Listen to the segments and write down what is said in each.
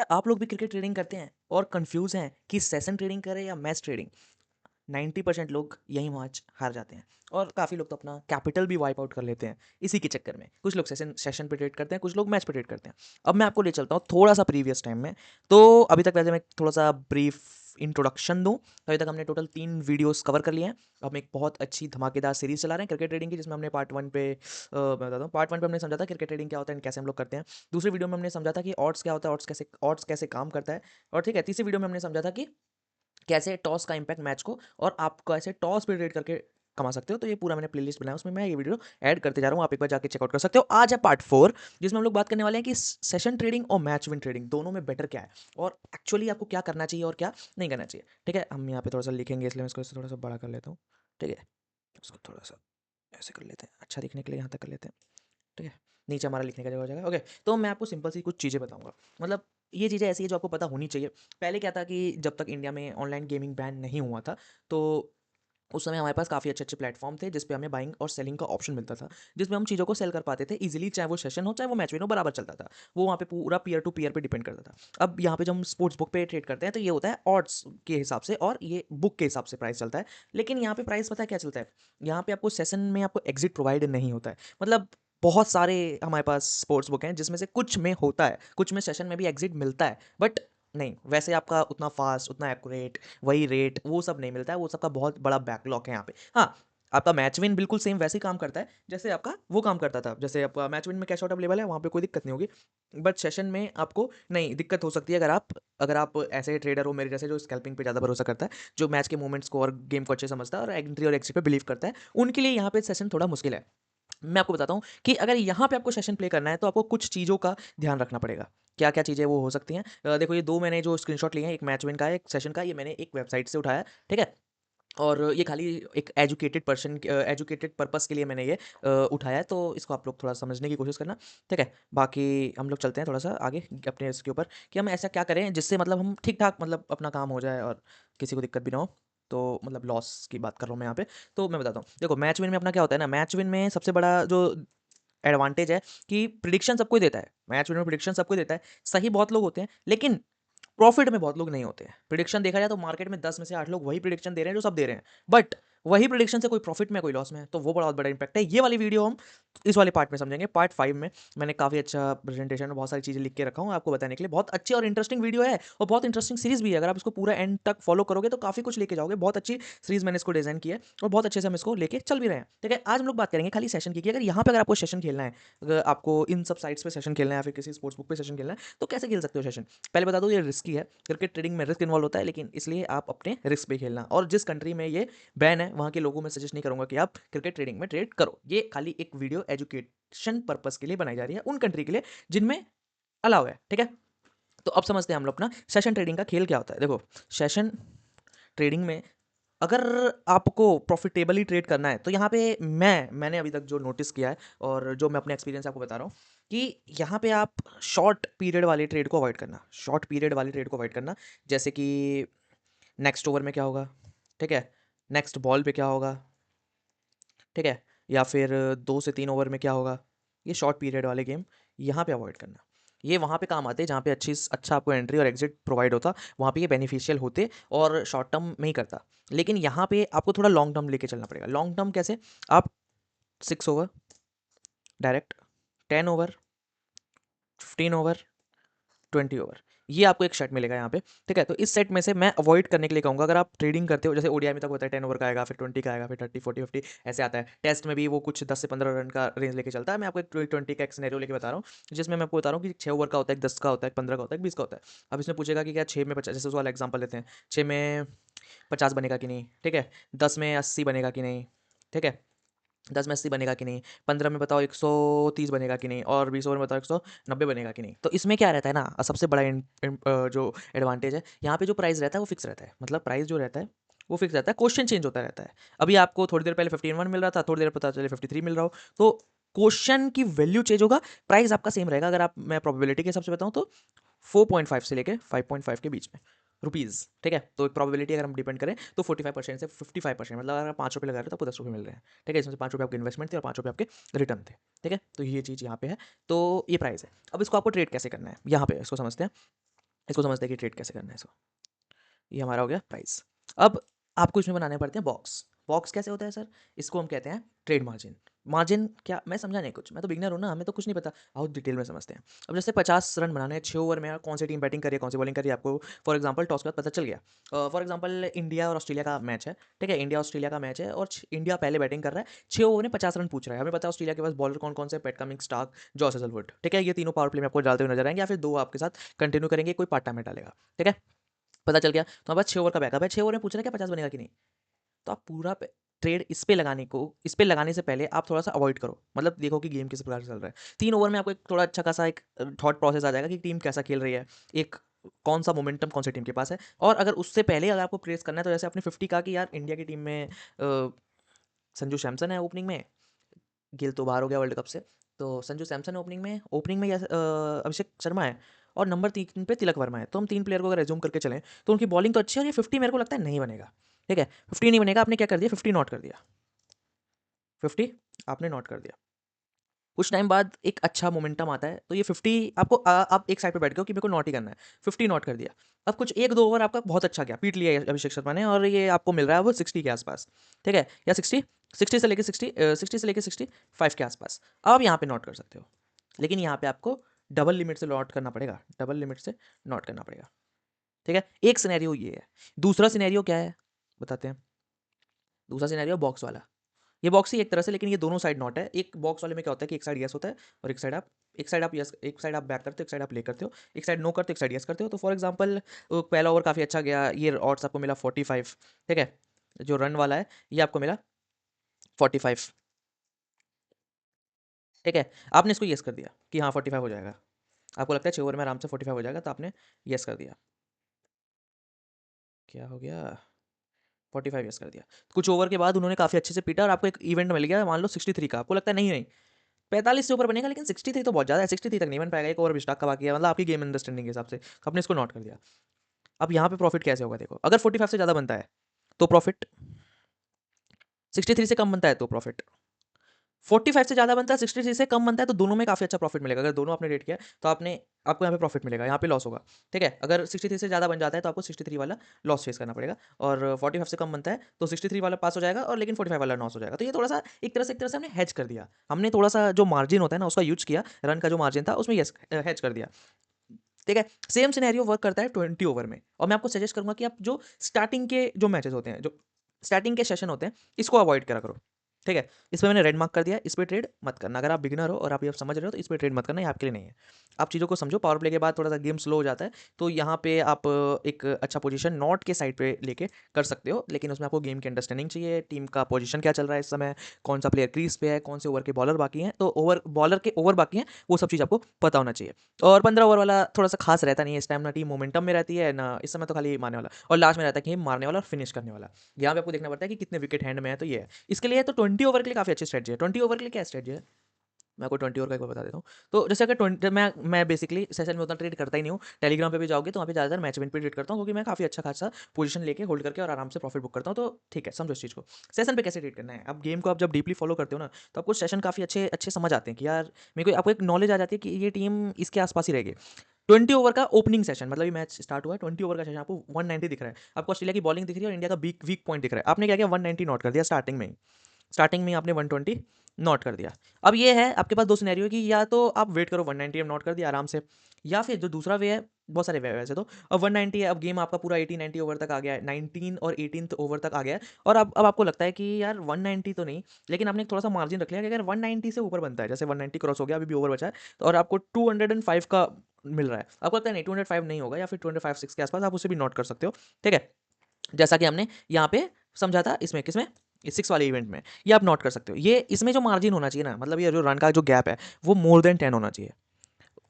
क्या आप लोग भी क्रिकेट ट्रेडिंग करते हैं और कंफ्यूज हैं कि सेशन ट्रेडिंग करें या मैच ट्रेडिंग? 90% लोग यही मैच हार जाते हैं और काफ़ी लोग तो अपना कैपिटल भी वाइप आउट कर लेते हैं इसी के चक्कर में। कुछ लोग सेशन सेशन पे ट्रेड करते हैं, कुछ लोग मैच पे ट्रेड करते हैं। अब मैं आपको ले चलता हूँ थोड़ा सा प्रीवियस टाइम में। तो अभी तक वैसे मैं थोड़ा सा ब्रीफ इंट्रोडक्शन दूँ तो अभी तक हमने टोटल 3 वीडियोस कवर कर लिए हैं। हम एक बहुत अच्छी धमाकेदार सीरीज चला रहे हैं क्रिकेट ट्रेडिंग की, जिसमें हमने पार्ट 1 पे मैं बताता हूँ। पार्ट 1 पे हमने समझा था क्रिकेट ट्रेडिंग क्या होता है एंड कैसे हम लोग करते हैं। दूसरी वीडियो में हमने समझा था कि ऑड्स क्या होता है, ऑड्स कैसे काम करता है। और ठीक है, तीसरी वीडियो में हमने समझा था कि कैसे टॉस का इम्पैक्ट मैच को और आप कैसे टॉस पे ट्रेड करके कमा सकते हो। तो ये पूरा मैंने प्लेलिस्ट बनाया, उसमें मैं ये वीडियो ऐड करते जा रहा हूँ, आप एक बार जाके चेकआउट कर सकते हो। आज है पार्ट 4, जिसमें हम लोग बात करने वाले हैं कि सेशन ट्रेडिंग और मैच विन ट्रेडिंग दोनों में बेटर क्या है और एक्चुअली आपको क्या करना चाहिए और क्या नहीं करना चाहिए। ठीक है, हम यहाँ पे थोड़ा सा लिखेंगे इसलिए मैं इसको थोड़ा सा बड़ा कर लेता हूँ। ठीक है, उसको थोड़ा सा ऐसे कर लेते हैं, अच्छा दिखने के लिए यहाँ तक कर लेते हैं। ठीक है, नीचे हमारा लिखने का जगह हो जाएगा। ओके, तो मैं आपको सिंपल सी कुछ चीज़ें बताऊंगा। मतलब ये चीज़ें ऐसी है जो आपको पता होनी चाहिए। पहले क्या था कि जब तक इंडिया में ऑनलाइन गेमिंग बैन नहीं हुआ था, तो उस समय हमारे पास काफ़ी अच्छे अच्छे प्लेटफॉर्म थे जिस पे हमें बाइंग और सेलिंग का ऑप्शन मिलता था, जिसमें हम चीज़ों को सेल कर पाते थे इजीली, चाहे वो सेशन हो चाहे वो मैच विन हो, बराबर चलता था। वो वहाँ पे पूरा पीयर टू पीयर पे डिपेंड करता था। अब यहाँ पे जब हम स्पोर्ट्स बुक पे ट्रेड करते हैं तो ये होता है ऑड्स के हिसाब से और ये बुक के हिसाब से प्राइस चलता है। लेकिन यहाँ पे प्राइस पता है क्या चलता है? यहाँ पे आपको सेशन में आपको एग्जिट प्रोवाइड नहीं होता है। मतलब बहुत सारे हमारे पास स्पोर्ट्स बुक हैं जिसमें से कुछ में होता है, कुछ में सेशन में भी एग्जिट मिलता है, बट नहीं वैसे आपका उतना फास्ट, उतना एक्यूरेट, वही रेट, वो सब नहीं मिलता है। वो सबका बहुत बड़ा बैकलॉग है यहाँ पे। हाँ, आपका मैच विन बिल्कुल सेम वैसे ही काम करता है जैसे आपका वो काम करता था। जैसे आपका मैच विन में कैश आउट अवेलेबल है, वहाँ पे कोई दिक्कत नहीं होगी। बट सेशन में आपको नहीं दिक्कत हो सकती है अगर आप ऐसे ट्रेडर हो मेरे जैसे जो स्कैल्पिंग पे ज़्यादा भरोसा करता है, जो मैच के मूवमेंट्स को और गेम को अच्छे समझता है और एंट्री और एग्जिट पे बिलीव करता है, उनके लिए यहाँ पे सेशन थोड़ा मुश्किल है। मैं आपको बताता हूँ कि अगर यहाँ पे आपको सेशन प्ले करना है तो आपको कुछ चीज़ों का ध्यान रखना पड़ेगा। क्या क्या चीज़ें वो हो सकती हैं? देखो, ये दो मैंने जो स्क्रीनशॉट लिए हैं, एक मैच विन का है, एक सेशन का है, ये मैंने एक वेबसाइट से उठाया है। ठीक है, और ये खाली एक एजुकेटेड पर्पस के लिए मैंने ये उठाया है, तो इसको आप लोग थोड़ा समझने की कोशिश करना। ठीक है, बाकी हम लोग चलते हैं थोड़ा सा आगे अपने इसके ऊपर कि हम ऐसा क्या करें जिससे मतलब हम ठीक ठाक मतलब अपना काम हो जाए और किसी को दिक्कत भी ना हो। तो मतलब लॉस की बात कर रहा हूँ मैं यहाँ पे। तो मैं बताता हूँ, देखो मैच विन में अपना क्या होता है ना, मैच विन में सबसे बड़ा जो एडवांटेज है कि प्रिडिक्शन सबको ही देता है। मैच विनर प्रिडिक्शन सबको ही देता है। सही बहुत लोग होते हैं, लेकिन प्रॉफिट में बहुत लोग नहीं होते हैं। प्रिडिक्शन देखा जाए तो मार्केट में 10 में से 8 लोग वही प्रिडिक्शन दे रहे हैं जो सब दे रहे हैं, बट वही प्रिडिक्शन से कोई प्रॉफिट में कोई लॉस में है, तो वो बहुत बड़ा इंपैक्ट है। ये वाली वीडियो हम इस वाले पार्ट में समझेंगे। पार्ट 5 में मैंने काफ़ी अच्छा प्रेजेंटेशन में बहुत सारी चीज़ें लिख के रखा हूँ आपको बताने के लिए। बहुत अच्छी और इंटरेस्टिंग वीडियो है और बहुत इंटरेस्टिंग सीरीज भी है। अगर आप इसको पूरा एंड तक फॉलो करोगे तो काफ़ी कुछ लेके जाओगे। बहुत अच्छी सीरीज मैंने इसको डिजाइन किया है और बहुत अच्छे से हम इसको लेके चल भी रहे हैं। ठीक है, आज हम लोग बात करेंगे खाली सेशन की कि अगर यहाँ पे अगर आपको सेशन खेलना है, अगर आपको इन सब साइट्स पे सेशन खेलना है या फिर किसी स्पोर्ट्स बुक पे सेशन खेलना है, तो कैसे खेल सकते हो सेशन। पहले बता दो, ये रिस्की है। क्रिकेट ट्रेडिंग में रिस्क इन्वॉल्व होता है, लेकिन इसलिए आप अपने रिस्क पे खेलना। और जिस कंट्री में ये बैन है वहाँ के लोगों में सजेस्ट नहीं करूंगा कि आप क्रिकेट ट्रेडिंग में ट्रेड करो। ये खाली एक वीडियो एजुकेशन पर्पस के लिए बनाई जा रही है, उन कंट्री के लिए जिनमें अलाउ है। ठीक है, तो अब समझते हैं हम लोग अपना सेशन ट्रेडिंग का खेल क्या होता है। देखो, सेशन ट्रेडिंग में अगर आपको प्रॉफिटेबली ट्रेड करना है तो यहाँ पे मैंने अभी तक जो नोटिस किया है और जो मैं अपने एक्सपीरियंस आपको बता रहा हूँ कि यहाँ पे आप शॉर्ट पीरियड वाले ट्रेड को अवॉइड करना। शॉर्ट पीरियड वाले ट्रेड को अवॉइड करना, जैसे कि नेक्स्ट ओवर में क्या होगा, ठीक है, नेक्स्ट बॉल पे क्या होगा, ठीक है, या फिर 2 से 3 ओवर में क्या होगा। ये शॉर्ट पीरियड वाले गेम यहाँ पे अवॉइड करना। ये वहाँ पे काम आते हैं जहाँ पे अच्छा आपको एंट्री और एग्जिट प्रोवाइड होता, वहाँ पे ये बेनिफिशियल होते और शॉर्ट टर्म में ही करता। लेकिन यहाँ पे आपको थोड़ा लॉन्ग टर्म लेके चलना पड़ेगा। लॉन्ग टर्म कैसे? आप 6 over direct, 10 over, 15 over, 20 over, ये आपको एक सेट मिलेगा यहाँ पे। ठीक है, तो इस सेट में से मैं अवॉइड करने के लिए कहूँगा, अगर आप ट्रेडिंग करते हो, जैसे ओडीआई में तक होता है 10 ओवर का आएगा, फिर 20 का आएगा, फिर 30, 40, 50 ऐसे आता है। टेस्ट में भी वो कुछ 10 से 15 रन का रेंज लेके चलता है। मैं आपको एक 20 का एक सिनेरियो लेके बता रहा हूँ, जिसमें मैं आपको बता रहा हूँ कि 6 ओवर का होता है, 10 का होता है, 15 का होता है, 20 का होता है। अब इसमें पूछेगा कि क्या 6 में 50, जैसे उस वाला एग्जाम्पल लेते हैं, 6 में 50 बनेगा कि नहीं, ठीक है, 10 में 80 बनेगा कि नहीं, ठीक है, 10 में 80 बनेगा कि नहीं, 15 में बताओ 130 बनेगा कि नहीं, और 20 ओवर में बताओ 190 बनेगा कि नहीं। तो इसमें क्या रहता है ना, सबसे बड़ा जो एडवांटेज है, यहाँ पे जो प्राइस रहता है वो फिक्स रहता है। मतलब प्राइस जो रहता है वो फिक्स रहता है, क्वेश्चन चेंज होता रहता है। अभी आपको थोड़ी देर पहले 51 मिल रहा था, थोड़ी देर पता चले 53 मिल रहा हो, तो क्वेश्चन की वैल्यू चेंज होगा, प्राइस आपका सेम रहेगा। अगर आप मैं प्रोबेबिलिटी के हिसाब से बताऊँ तो 4.5 से लेके 5.5 के बीच में रुपीज़। ठीक है, तो एक प्रोबेबिलिटी अगर हम डिपेंड करें तो 45% से 55%, मतलब अगर आप 5 रुपये लगा रहे हो तो आपको 10 रुपये मिल रहे हैं। ठीक है, इसमें से 5 रुपये आपके इन्वेस्टमेंट थे और 5 रुपये आपके रिटर्न थे। ठीक है, तो ये चीज़ यहाँ पे है। तो ये प्राइस है। अब इसको आपको ट्रेड कैसे करना है, यहाँ पे इसको समझते हैं। इसको समझते हैं कि ट्रेड कैसे करना है इसको। ये हमारा हो गया प्राइस। अब आपको इसमें बनाने पड़ते हैं बॉक्स। बॉक्स कैसे होता है सर? इसको हम कहते हैं ट्रेड मार्जिन। मार्जिन क्या, मैं समझा नहीं कुछ, मैं तो बिगनर हूँ ना, हमें तो कुछ नहीं पता। आओ डिटेल में समझते हैं। अब जैसे 50 रन बनाने हैं 6 ओवर में, कौन सी टीम बैटिंग कर रही है, कौन सी बॉलिंग कर रही है, आपको फॉर एग्जांपल टॉस के बाद पता चल गया। फॉर एग्जांपल इंडिया और ऑस्ट्रेलिया का मैच है, ठीक है, इंडिया ऑस्ट्रेलिया का मैच है और इंडिया पहले बैटिंग कर रहा है, 6 ओवर में 50 रन पूछ रहा है। हमें पता है ऑस्ट्रेलिया के पास बॉलर कौन कौन से, Pat Cummins, Starc, Josh Hazlewood, ठीक है, ये तीनों पावर प्ले में आपको डालते हुए नजर आएंगे, या फिर दो आपके साथ कंटिन्यू करेंगे, कोई पार्ट टाइम में डालेगा, ठीक है। पता चल गया, तो हमारे पास 6 ओवर का बैकअप है, 6 ओवर में पूछ रहे हैं क्या 50 बनेगा कि नहीं। तो आप पूरा ट्रेड इस पे लगाने से पहले आप थोड़ा सा अवॉइड करो, मतलब देखो कि गेम किस प्रकार से चल रहा है। 3 ओवर में आपको एक थोड़ा अच्छा खासा एक थॉट प्रोसेस आ जाएगा कि टीम कैसा खेल रही है, एक कौन सा मोमेंटम कौन सी टीम के पास है। और अगर उससे पहले अगर आपको प्रेस करना है, तो जैसे आपने 50 कहा कि यार इंडिया की टीम में संजू सैमसन है ओपनिंग में, गिल तो बाहर हो गया वर्ल्ड कप से, तो संजू सैमसन ओपनिंग में अभिषेक शर्मा है, और नंबर 3 पे तिलक वर्मा है। तो हम 3 प्लेयर को अगर रेज्यूम करके चलें तो उनकी बॉलिंग तो अच्छी है, और ये 50 मेरे को लगता है नहीं बनेगा, ठीक है। 50 नहीं बनेगा, आपने क्या कर दिया, 50 नॉट कर दिया, 50 आपने नॉट कर दिया। कुछ टाइम बाद एक अच्छा मोमेंटम आता है, तो ये 50 आपको आप एक साइड पे बैठ गए हो कि मेरे को नॉट ही करना है, 50 नॉट कर दिया। अब कुछ 1-2 ओवर आपका बहुत अच्छा गया, पीट लिया अभिषेक शर्मा ने, और ये आपको मिल रहा है वो 60 के आसपास, ठीक है, या 60, 60 से लेके 60, 60 से लेके 65 के आसपास। अब आप यहाँ पे नॉट कर सकते हो, लेकिन यहाँ पे आपको डबल लिमिट से नॉट करना पड़ेगा, डबल लिमिट से नॉट करना पड़ेगा, ठीक है। एक सिनेरियो ये है। दूसरा सिनेरियो क्या है बताते हैं। दूसरा सिनेरियो बॉक्स वाला। ये बॉक्स ही एक तरह से, लेकिन ये दोनों साइड नॉट है। एक बॉक्स वाले में क्या होता है कि एक साइड यस होता है, और एक साइड आप यस, एक साइड आप बैक करते हो, एक साइड आप ले करते हो, एक साइड नो करते हो, एक साइड यस करते हो। तो फॉर एग्जांपल पहला ओवर काफ़ी अच्छा गया, ये ऑड्स आपको मिला 45, ठीक है, जो रन वाला है ये आपको मिला 45, ठीक है। आपने इसको यस कर दिया कि हाँ 45 हो जाएगा, आपको लगता है 6 ओवर में आराम से 45 हो जाएगा, तो आपने यस कर दिया। क्या हो गया, 45 यस कर दिया। कुछ ओवर के बाद उन्होंने काफ़ी अच्छे से पीटा और आपको एक इवेंट मिल गया, मान लो 63 का, आपको लगता है नहीं नहीं 45 से ऊपर बनेगा, लेकिन 63 तो बहुत ज़्यादा है, 63 तक नहीं बन पाएगा, एक ओवर स्टाक का बाकी है, मतलब आपकी गेम अंडरस्टैंडिंग के हिसाब से, तो आपने इसको नोट कर दिया। अब यहाँ पे प्रॉफिट कैसे होगा देखो, अगर 45 से ज़्यादा बनता है तो प्रॉफिट, 63 से कम बनता है तो प्रॉफिट, 45 से ज़्यादा बनता है, 63 से कम बनता है, तो दोनों में काफ़ी अच्छा प्रॉफिट मिलेगा। अगर दोनों आपने रेट किया तो आपको यहाँ पे प्रॉफिट मिलेगा, यहाँ पे लॉस होगा, ठीक है। अगर 63 से ज़्यादा बन जाता है तो आपको 63 वाला लॉस फेस करना पड़ेगा, और 45 से कम बनता है तो 63 वाला पास हो जाएगा, और लेकिन 45 वाला लॉस हो जाएगा। तो ये थोड़ा सा एक तरह से हमने हेज कर दिया, हमने थोड़ा सा जो मार्जिन होता है ना उसका यूज किया, रन का जो मार्जिन था उसमें यस हेज कर दिया, ठीक है। सेम सिनेरियो वर्क करता है 20 ओवर में, और मैं आपको सजेस्ट करूंगा कि आप जो स्टार्टिंग के जो मैचेस होते हैं, जो स्टार्टिंग के सेशन होते हैं, इसको अवॉइड करा करो, ठीक है। इस पर मैंने रेड मार्क कर दिया, इस पर ट्रेड मत करना। अगर आप बिगिनर हो और आप ये समझ रहे हो तो इस पर ट्रेड मत करना, ये आपके लिए नहीं है। आप चीज़ों को समझो, पावर प्ले के बाद थोड़ा सा गेम स्लो हो जाता है, तो यहाँ पे आप एक अच्छा पोजीशन नॉट के साइड पे लेके कर सकते हो, लेकिन उसमें आपको गेम की अंडरस्टैंडिंग चाहिए, टीम का पोजीशन क्या चल रहा है इस समय, कौन सा प्लेयर क्रीज पे है, कौन से ओवर के बॉलर बाकी हैं, तो बॉलर के ओवर बाकी हैं, वो सब चीज़ आपको पता होना चाहिए। और 15 ओवर वाला थोड़ा सा खास रहता नहीं है, इस टाइम ना टीम मोमेंटम में रहती है, ना इस समय तो खाली मारने वाला, और लास्ट में रहता है कि मारने वाला और फिनिश करने वाला। यहाँ पे आपको देखना पड़ता है कि कितने विकेट हैंड में है, तो ये है। इसके लिए तो 20 ओवर के लिए काफ़ी अच्छी स्ट्रेटजी है। 20 ओवर के लिए क्या स्ट्रेटजी है, मैं आपको 20 ओवर का एक बार बता देता हूँ। तो जैसे अगर 20, मैं बेसिकली सेशन में उतना ट्रेड करता ही नहीं हूँ, टेलीग्राम पे भी जाओगे तो वहाँ पे ज़्यादातर मैच विन पे ट्रेड करता हूँ, क्योंकि मैं काफ़ी अच्छा खासा पोजीशन लेके होल्ड करके और आराम से प्रॉफिट बुक करता हूँ। तो ठीक है, समझो इस चीज़ को। सेशन पे कैसे ट्रेड करना है, अब गेम को आप जब डीपली फॉलो करते हो ना, तो आपको सेशन काफ़ी अच्छे अच्छे समझ आते हैं कि यार मेरे को, आपको एक नॉलेज आ जाती है कि ये टीम इसके आसपास ही रहेगी। 20 ओवर का ओपनिंग सेशन, मतलब ये मैच स्टार्ट हुआ है, 20 ओवर का सेशन, आपको 190 दिख रहा है, आपको ऑस्ट्रेलिया की बॉलिंग दिख रही है और इंडिया का वीक वीक पॉइंट दिख रहा है। आपने क्या किया, 190 नोट कर दिया स्टार्टिंग में ही, स्टार्टिंग में आपने 120 नोट कर दिया। अब ये है आपके पास दो सिनेरियो कि या तो आप वेट करो 190 में नोट कर दिया आराम से, या फिर जो दूसरा वे है, बहुत सारे वे है वैसे तो। अब 190 है, अब गेम आपका पूरा 80-90 ओवर तक आ गया है, 19 और 18th ओवर तक आ गया है, और अब आपको लगता है कि यार 190 तो नहीं, लेकिन आपने एक थोड़ा सा मार्जिन रख लिया कि अगर 190 से ऊपर बनता है, जैसे 190 क्रॉस हो गया, अभी भी ओवर बचा है, तो और आपको 205 का मिल रहा है, आपको लगता है नहीं 205 नहीं होगा, या फिर 205-6 के आसपास, आप उसे भी नोट कर सकते हो, ठीक है। जैसा कि हमने यहाँ पे समझा था, इसमें किसमें, इस 6 वाले इवेंट में, ये आप नोट कर सकते हो। ये इसमें जो मार्जिन होना चाहिए ना, मतलब ये जो रन का जो गैप है, वो मोर देन 10 होना चाहिए।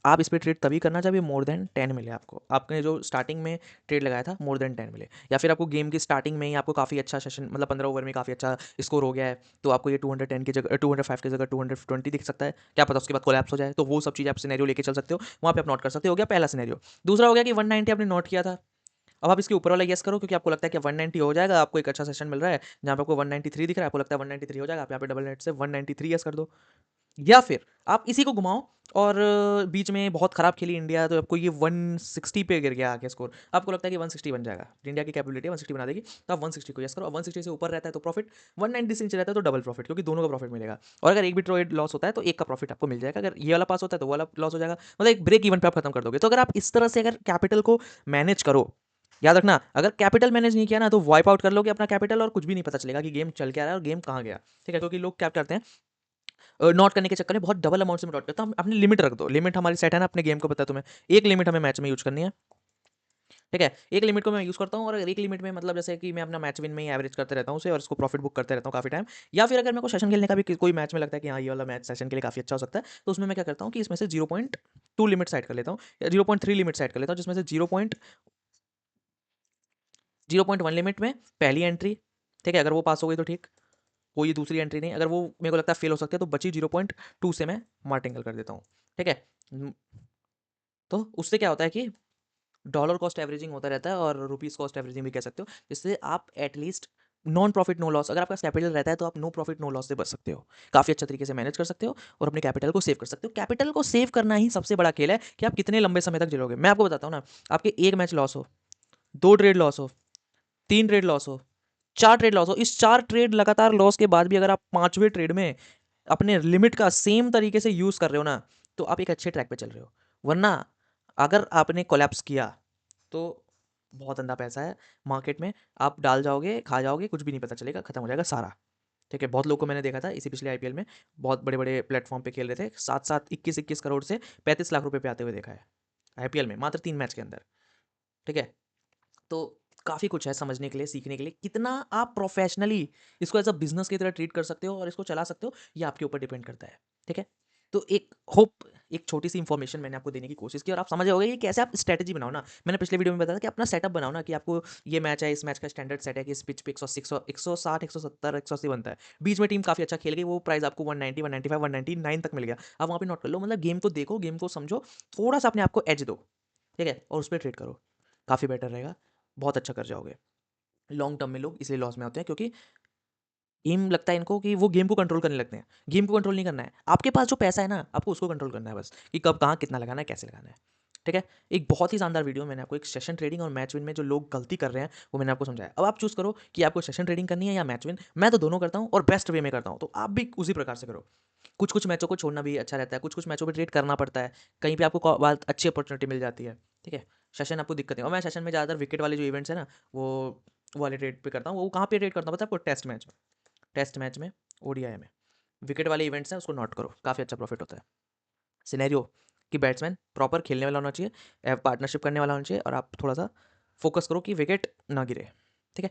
आप इस पे ट्रेड तभी करना जब ये मोर देन 10 मिले आपको, आपने जो स्टार्टिंग में ट्रेड लगाया था मोर देन 10 मिले, या फिर आपको गेम की स्टार्टिंग में ही आपको काफ़ी अच्छा सेशन, मतलब 15 ओवर में काफ़ी अच्छा स्कोर हो गया है, तो आपको ये 210 की जगह 205 की जगह 220 दिख सकता है, क्या पता उसके बाद कोलैप्स हो जाए, तो वो सब चीज़ आप सिनेरियो लेके चल सकते हो, वहाँ पे आप नोट कर सकते हो। गया पहला सिनेरियो। दूसरा हो गया कि 190 आपने नोट किया था, अब आप इसके ऊपर वाला येस करो, क्योंकि आपको लगता है कि 190 हो जाएगा, आपको एक अच्छा सेशन मिल रहा है जहाँ पे आपको 193 दिख रहा है, आपको लगता है 193 हो जाएगा, आप यहाँ पे डबल नेट से 193 येस कर दो, या फिर आप इसी को घुमाओ और बीच में बहुत खराब खेली इंडिया तो आपको ये 160 पे गिर गया आगे स्कोर, आपको लगता है कि 160 बन जाएगा, इंडिया की कैपेबिलिटी 160 बना देगी, तो आप 160 को यस करो। 160 से ऊपर रहता है तो प्रॉफिट, 190 से नीचे रहता है तो डबल प्रॉफिट, क्योंकि दोनों का प्रॉफिट मिलेगा। और अगर एक भी ट्रेड लॉस होता है तो एक का प्रॉफिट आपको मिल जाएगा, अगर ये वाला पास होता है तो वो वाला लॉस हो जाएगा, मतलब एक ब्रेक इवन पे आप खत्म कर दोगे। तो अगर आप इस तरह से अगर कैपिटल को मैनेज करो, याद रखना अगर कैपिटल मैनेज नहीं किया ना तो वाइप आउट कर लोगे अपना कैपिटल और कुछ भी नहीं पता चलेगा कि गेम चल क्या रहा है और गेम कहाँ गया। ठीक है, क्योंकि लोग क्या करते हैं, नॉट करने के चक्कर में बहुत डबल अमाउंट से नॉट करता हूँ। अपनी लिमिट रख दो, लिमिट हमारी सेट है ना अपने गेम को पता है तुम्हें, एक लिमिट हमें मैच में यूज करनी है। ठीक है, एक लिमिट को मैं यूज़ करता हूँ और अगर एक लिमिट में मतलब जैसे कि मैं अपना मैच विन में ही एवरेज करते रहता हूँ उसे और इसको प्रॉफिट बुक करते रहता हूँ काफ़ी टाइम। या फिर अगर मेरे को सेशन खेलने का भी कोई मैच में लगता है कि हाँ ये वाला मैच सेशन के लिए काफ़ी अच्छा हो सकता है, तो उसमें मैं क्या करता हूँ कि इसमें से 0.2 लिमिट सेट कर लेता हूँ या 0.3 लिमिट सेट कर लेता हूँ, जिसमें से 0.1 लिमिट में पहली एंट्री, ठीक है, अगर वो पास हो गई तो ठीक, कोई दूसरी एंट्री नहीं, अगर वो मेरे को लगता है फेल हो सकती है तो बची 0.2 से मैं मार्टिंगल कर देता हूँ। ठीक है, तो उससे क्या होता है कि डॉलर कॉस्ट एवरेजिंग होता रहता है और रुपीज़ कॉस्ट एवरेजिंग भी कह सकते हो, जिससे आप at least non profit no loss, अगर आपका कैपिटल रहता है तो आप नो प्रॉफिट नो लॉस से बच सकते हो, काफ़ी अच्छे तरीके से मैनेज कर सकते हो और अपने कैपिटल को सेव कर सकते हो। कैपिटल को सेव करना ही सबसे बड़ा खेल है कि आप कितने लंबे समय तक झेलोगे। मैं आपको बताता हूँ ना, आपके एक मैच लॉस हो, 2 ट्रेड लॉस हो, 3 ट्रेड लॉस हो, 4 ट्रेड लॉस हो, इस 4 ट्रेड लगातार लॉस के बाद भी अगर आप 5वें ट्रेड में अपने लिमिट का सेम तरीके से यूज़ कर रहे हो ना, तो आप एक अच्छे ट्रैक पे चल रहे हो। वरना अगर आपने कोलैप्स किया तो बहुत अंधा पैसा है मार्केट में, आप डाल जाओगे, खा जाओगे, कुछ भी नहीं पता चलेगा, खत्म हो जाएगा सारा। ठीक है, बहुत लोगों को मैंने देखा था इसी पिछले आईपीएल में, बहुत बड़े बड़े प्लेटफॉर्म पे खेल रहे थे, साथ साथ 21-21 करोड़ से 35 लाख रुपए पे आते हुए देखा है आईपीएल में, मात्र 3 मैच के अंदर। ठीक है, तो काफ़ी कुछ है समझने के लिए, सीखने के लिए, कितना आप प्रोफेशनली इसको एज अ बिजनेस की तरह ट्रीट कर सकते हो और इसको चला सकते हो, ये आपके ऊपर डिपेंड करता है। ठीक है, तो एक होप, एक छोटी सी इन्फॉर्मेशन मैंने आपको देने की कोशिश की और आप समझ जाओगे कि कैसे आप स्ट्रैटेजी बनाओ ना। मैंने पिछले वीडियो में बताया था कि अपना सेटअप बनाओ ना, कि आपको ये मैच है, इस मैच का स्टैंडर्ड सेट है कि इस पिच पे 160, 170, 180 बनता है, बीच में टीम काफ़ी अच्छा खेल गई, वो प्राइस आपको 190, 195, 199 तक मिल गया, आप वहाँ पे नोट कर लो। मतलब गेम को देखो, गेम को समझो, थोड़ा सा अपने आप को एज दो, ठीक है, और उस पर ट्रेड करो, काफ़ी बेटर रहेगा, बहुत अच्छा कर जाओगे। लॉन्ग टर्म में लोग इसलिए लॉस में होते हैं क्योंकि गेम लगता है इनको कि वो गेम को कंट्रोल करने लगते हैं। गेम को कंट्रोल नहीं करना है, आपके पास जो पैसा है ना, आपको उसको कंट्रोल करना है बस, कि कब कहाँ कितना लगाना है, कैसे लगाना है। ठीक है, एक बहुत ही शानदार वीडियो मैंने आपको एक सेशन ट्रेडिंग और मैच विन में जो लोग गलती कर रहे हैं वो मैंने आपको समझाया। अब आप चूज़ करो कि आपको सेशन ट्रेडिंग करनी है या मैच विन। मैं तो दोनों करता हूँ और बेस्ट वे में करता हूँ, तो आप भी उसी प्रकार से करो। कुछ कुछ मैचों को छोड़ना भी अच्छा रहता है, कुछ कुछ मैचों पे ट्रेड करना पड़ता है, कहीं पे आपको बहुत अच्छी अपॉर्चुनिटी मिल जाती है। ठीक है, सेशन आपको दिक्कत नहीं, और मैं सेशन में ज़्यादातर विकेट वाले जो इवेंट्स हैं ना, वो वाले ट्रेड पे करता हूँ। वो कहाँ पे ट्रेड करता हूँ पता है आपको? टेस्ट मैच में, ओडीआई में, विकेट वाले इवेंट्स हैं उसको नोट करो, काफ़ी अच्छा प्रॉफिट होता है। सिनेरियो कि बैट्समैन प्रॉपर खेलने वाला होना चाहिए, पार्टनरशिप करने वाला होना चाहिए, और आप थोड़ा सा फोकस करो कि विकेट ना गिरे। ठीक है,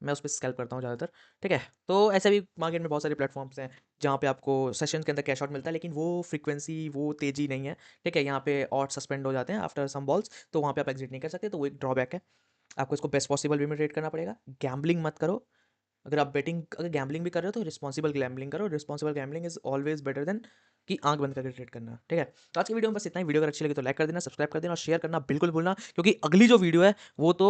मैं उस पर स्कैल्प करता हूँ ज़्यादातर। ठीक है, तो ऐसे भी मार्केट में बहुत सारे प्लेटफॉर्म्स हैं जहाँ पे आपको सेशन के अंदर कैश आउट मिलता है, लेकिन वो फ्रीक्वेंसी, वो तेज़ी नहीं है। ठीक है, यहाँ पे ऑट सस्पेंड हो जाते हैं आफ्टर सम बॉल्स, तो वहाँ पे आप एग्जिट नहीं कर सकते, तो वो एक ड्रॉबैक है। आपको इसको बेस्ट पॉसिबल वे में ट्रेड करना पड़ेगा। गैम्बलिंग मत करो, अगर गैम्बलिंग भी कर रहे हो तो रिस्पॉन्सिबल गैम्बलिंग करो। Responsible gambling is always better than कि आंख बंद करके ट्रेड करना। ठीक है, तो आज की वीडियो में बस इतना ही। वीडियो अगर अच्छी लगी तो लाइक कर देना, सब्सक्राइब कर देना और शेयर करना बिल्कुल भूलना, क्योंकि अगली जो वीडियो है वो तो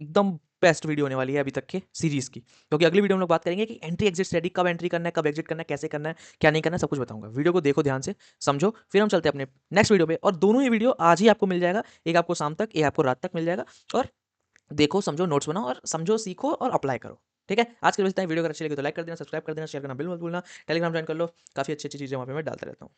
एकदम बेस्ट वीडियो होने वाली है अभी तक के सीरीज की, क्योंकि अगली वीडियो में लोग बात करेंगे कि एंट्री एग्जिट स्ट्रेटजी, कब एंट्री करना है, कब एग्जिट करना है, कैसे करना है, क्या नहीं करना है, सब कुछ बताऊंगा। वीडियो को देखो ध्यान से, समझो, फिर हम चलते हैं अपने नेक्स्ट वीडियो पे। और दोनों ही वीडियो आज ही आपको मिल जाएगा, एक आपको शाम तक, एक आपको रात तक मिल जाएगा। और देखो, समझो, नोट्स बनाओ और समझो, सीखो और अप्लाई करो। ठीक है, आज के लिए इतना ही। वीडियो अगर अच्छी लगी तो लाइक कर देना, सब्सक्राइब कर देना, शेयर करना बिल्कुल मत भूलना। टेलीग्राम ज्वाइन कर लो, काफ़ी अच्छी अच्छी चीज़ें वहाँ पे मैं डालता रहता हूँ।